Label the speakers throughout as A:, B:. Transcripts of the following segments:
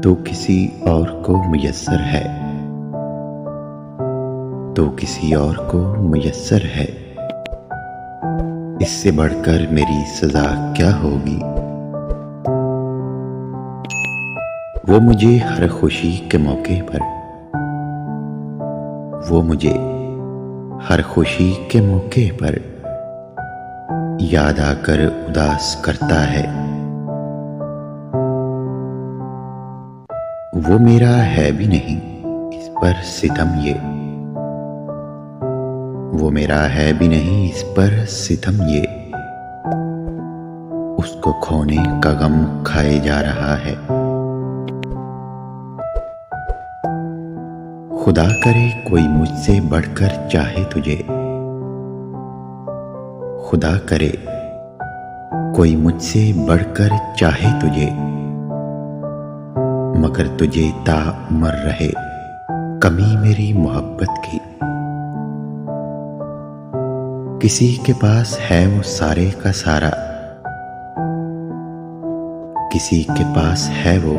A: तो किसी और को मुयस्सर है, तो किसी और को मुयस्सर है। इससे बढ़कर मेरी सजा क्या होगी। वो मुझे हर खुशी के मौके पर, वो मुझे हर खुशी के मौके पर याद आकर उदास करता है। वो मेरा है भी नहीं इस पर सितम ये, वो मेरा है भी नहीं इस पर सितम ये। उसको खोने का गम खाए जा रहा है। खुदा करे कोई मुझसे बढ़कर चाहे तुझे, खुदा करे कोई मुझसे बढ़कर चाहे तुझे, मगर तुझे ताउम्र रहे कमी मेरी मोहब्बत की। किसी के पास है वो सारे का सारा, किसी के पास है वो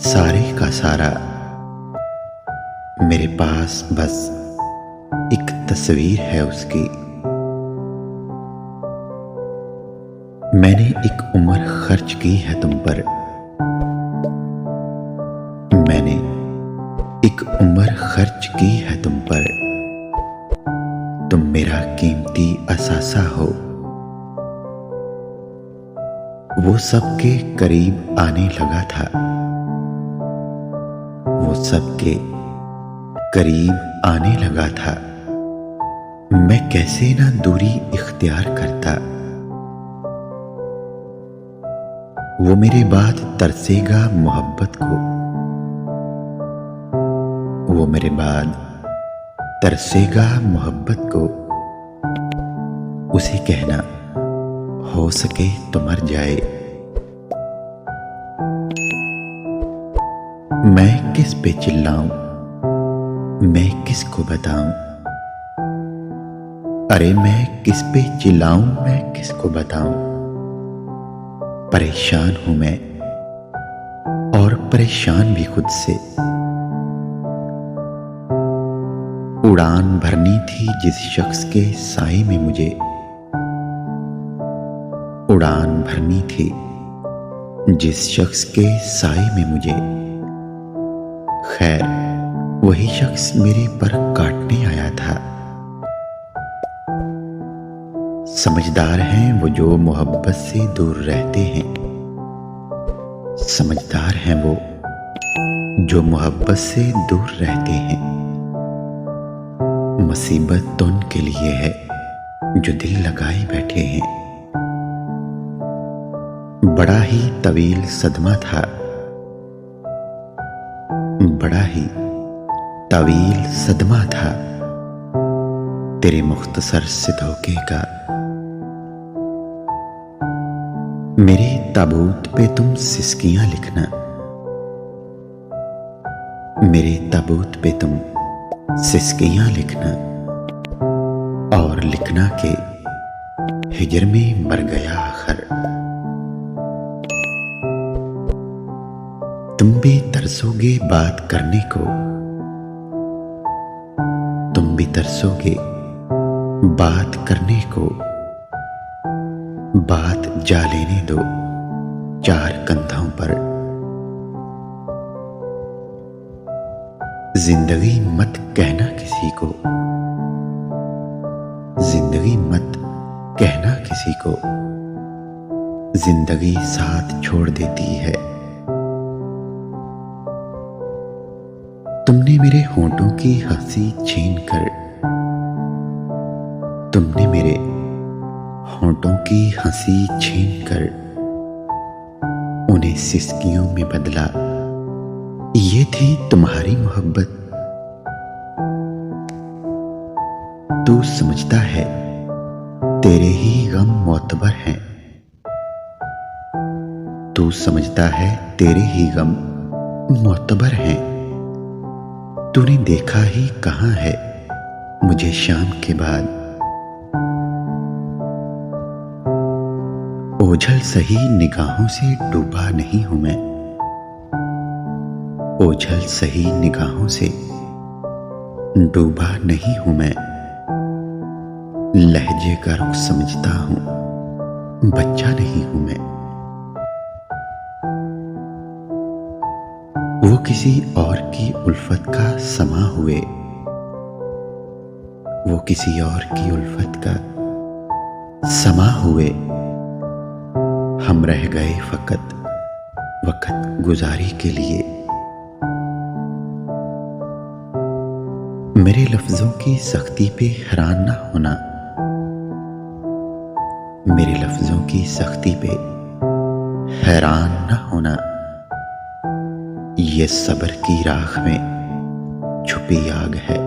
A: सारे का सारा। मेरे पास बस एक तस्वीर है उसकी। मैंने एक उम्र खर्च की है तुम पर, मैंने एक उम्र खर्च की है तुम पर। तुम मेरा कीमती असासा हो। वो सबके करीब आने लगा था, वो सबके करीब आने लगा था। मैं कैसे ना दूरी इख्तियार करता। वो मेरे बाद तरसेगा मोहब्बत को, वो मेरे बाद तरसेगा मोहब्बत को। उसे कहना हो सके तो मर जाए। मैं किस पे चिल्लाऊं, मैं किसको बताऊं। अरे मैं किस पे चिल्लाऊं, मैं किसको बताऊं। परेशान हूं मैं और परेशान भी खुद से। उड़ान भरनी थी जिस शख्स के साए में मुझे, उड़ान भरनी थी जिस शख्स के साए में मुझे। खैर वही शख्स मेरे पर काटने आया था। समझदार हैं वो जो मोहब्बत से दूर रहते हैं, समझदार हैं वो जो मोहब्बत से दूर रहते हैं। मुसीबत तो उनके लिए है जो दिल लगाए बैठे हैं। बड़ा ही तवील सदमा था, बड़ा ही तवील सदमा था तेरे मुख्तसर से धोखे का। मेरे ताबूत पे तुम सिसकियां लिखना, मेरे ताबूत पे तुम सिसकियां लिखना। और लिखना के हिजर में मर गया आखिर। तुम भी तरसोगे बात करने को, तुम भी तरसोगे बात करने को। बात जा लेने दो चार कंधों पर। जिंदगी मत कहना किसी को, जिंदगी मत कहना किसी को। जिंदगी साथ छोड़ देती है। तुमने मेरे होंठों की हंसी छीन कर, तुमने मेरे होंठों की हंसी छीन कर उन्हें सिसकियों में बदला। ये थी तुम्हारी मोहब्बत। तू समझता है तेरे ही गम मोतबर हैं, तू समझता है तेरे ही गम मोतबर हैं। तूने देखा ही कहां है मुझे शाम के बाद। ओझल सही निगाहों से डूबा नहीं हूं मैं, ओझल सही निगाहों से डूबा नहीं हूं मैं, लहजे का रुख समझता हूं, बच्चा नहीं हूं मैं। वो किसी और की उल्फत का समा हुए, वो किसी और की उल्फत का समा हुए, हम रह गए फकत वक्त गुजारी के लिए। मेरे लफ्जों की सख्ती पे हैरान ना होना, मेरे लफ्जों की सख्ती पे हैरान ना होना, ये सब्र की राख में छुपी आग है।